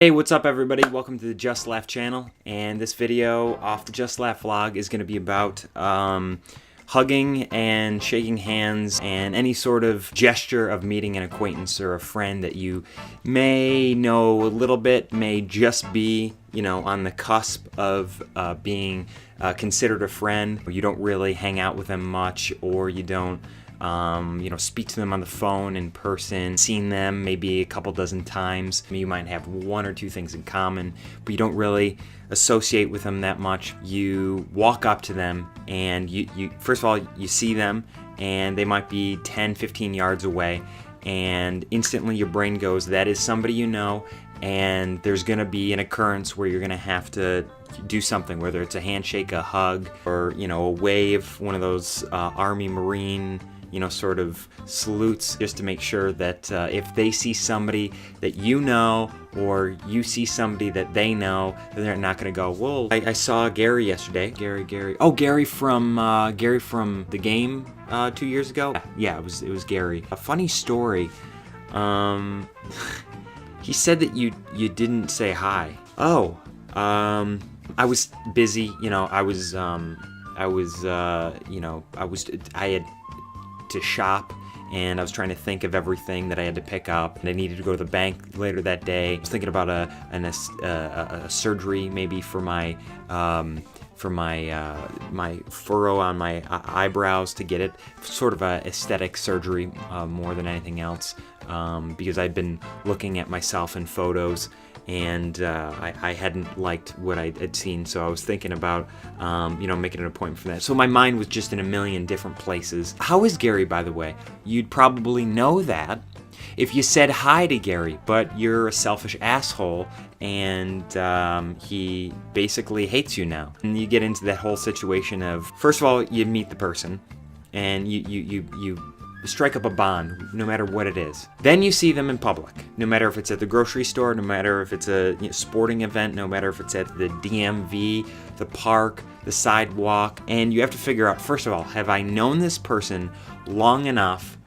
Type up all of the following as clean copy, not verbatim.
Hey, what's up everybody? Welcome to the JustLaugh channel, and this video off the JustLaugh vlog is going to be about hugging and shaking hands and any sort of gesture of meeting an acquaintance or a friend that you may know a little bit, may just be, on the cusp of being considered a friend. You don't really hang out with them much, or you don't speak to them on the phone, in person, seen them maybe a couple dozen times. You might have one or two things in common, but you don't really associate with them that much. You walk up to them and you first of all, you see them and they might be 10, 15 yards away, and instantly your brain goes, that is somebody you know, and there's gonna be an occurrence where you're gonna have to do something, whether it's a handshake, a hug, or a wave, one of those Army Marine sort of salutes, just to make sure that if they see somebody that you know, or you see somebody that they know, then they're not going to go, well, I saw Gary yesterday. Gary. Oh, Gary from the game 2 years ago? Yeah, it was Gary. A funny story. He said that you didn't say hi. Oh, I was busy, I had to shop, and I was trying to think of everything that I had to pick up, and I needed to go to the bank later that day. I was thinking about a surgery maybe for my my furrow on my eyebrows, to get it, sort of a aesthetic surgery more than anything else, because I'd been looking at myself in photos, and I hadn't liked what I had seen, so I was thinking about making an appointment for that. So my mind was just in a million different places. How is Gary, by the way? You'd probably know that if you said hi to Gary, but you're a selfish asshole, and he basically hates you now. And you get into that whole situation of, first of all, you meet the person, and you strike up a bond, no matter what it is. Then you see them in public, no matter if it's at the grocery store, no matter if it's a sporting event, no matter if it's at the DMV, the park, the sidewalk, and you have to figure out, first of all, have I known this person long enough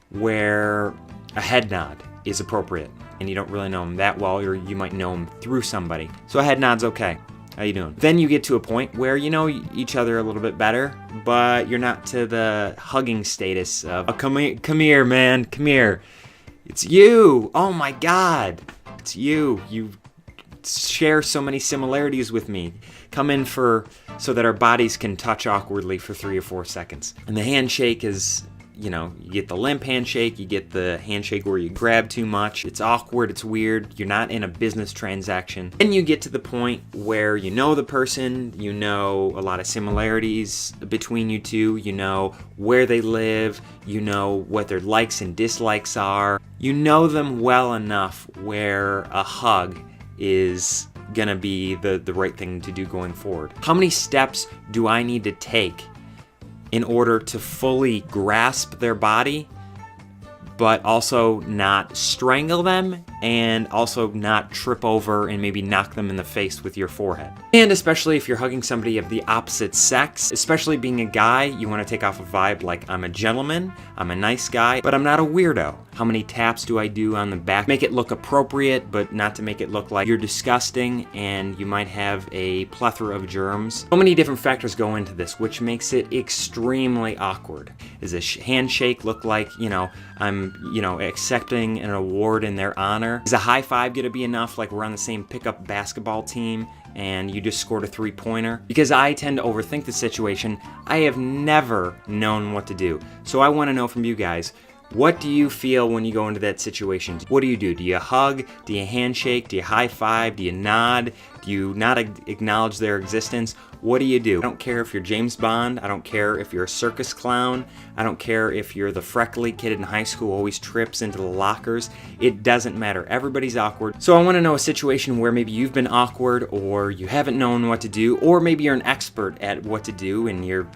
where a head nod is appropriate? And you don't really know them that well, or you might know them through somebody. So a head nod's okay. How you doing? Then you get to a point where you know each other a little bit better, but you're not to the hugging status of, oh, come here, man, come here. It's you. Oh my God, it's you. You share so many similarities with me. Come in so that our bodies can touch awkwardly for 3 or 4 seconds. And the handshake is, you get the limp handshake, you get the handshake where you grab too much. It's awkward, it's weird, you're not in a business transaction. Then you get to the point where you know the person, you know a lot of similarities between you two, you know where they live, you know what their likes and dislikes are. You know them well enough where a hug is gonna be the right thing to do going forward. How many steps do I need to take in order to fully grasp their body, but also not strangle them, and also not trip over and maybe knock them in the face with your forehead? And especially if you're hugging somebody of the opposite sex, especially being a guy, you want to take off a vibe like, I'm a gentleman, I'm a nice guy, but I'm not a weirdo. How many taps do I do on the back? Make it look appropriate, but not to make it look like you're disgusting and you might have a plethora of germs. So many different factors go into this, which makes it extremely awkward. Does a handshake look like, I'm, accepting an award in their honor? Is a high five gonna be enough, like we're on the same pickup basketball team and you just scored a 3-pointer? Because I tend to overthink the situation, I have never known what to do. So I wanna know from you guys, what do you feel when you go into that situation? What do? Do you hug? Do you handshake? Do you high five? Do you nod? Do you not acknowledge their existence? What do you do? I don't care if you're James Bond. I don't care if you're a circus clown. I don't care if you're the freckly kid in high school who always trips into the lockers. It doesn't matter. Everybody's awkward. So I want to know a situation where maybe you've been awkward, or you haven't known what to do, or maybe you're an expert at what to do and you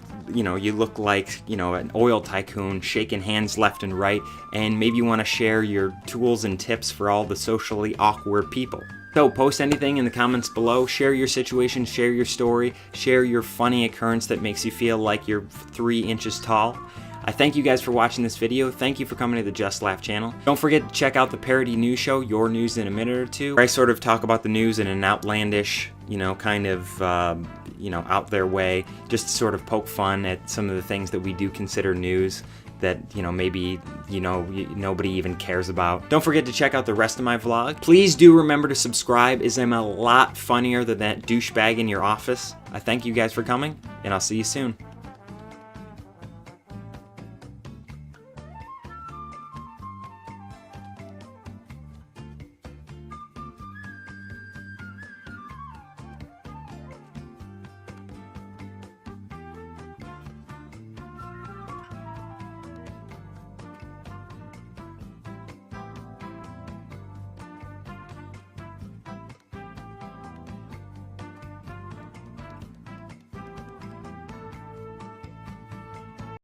look like, an oil tycoon shaking hands left and right, and maybe you want to share your tools and tips for all the socially awkward people. So post anything in the comments below, share your situation, share your story, share your funny occurrence that makes you feel like you're 3 inches tall. I thank you guys for watching this video. Thank you for coming to the Just Laugh channel. Don't forget to check out the parody news show, Your News in a Minute or Two, where I sort of talk about the news in an outlandish, kind of, out there way, just to sort of poke fun at some of the things that we do consider news that, maybe, nobody even cares about. Don't forget to check out the rest of my vlog. Please do remember to subscribe, as I'm a lot funnier than that douchebag in your office. I thank you guys for coming, and I'll see you soon.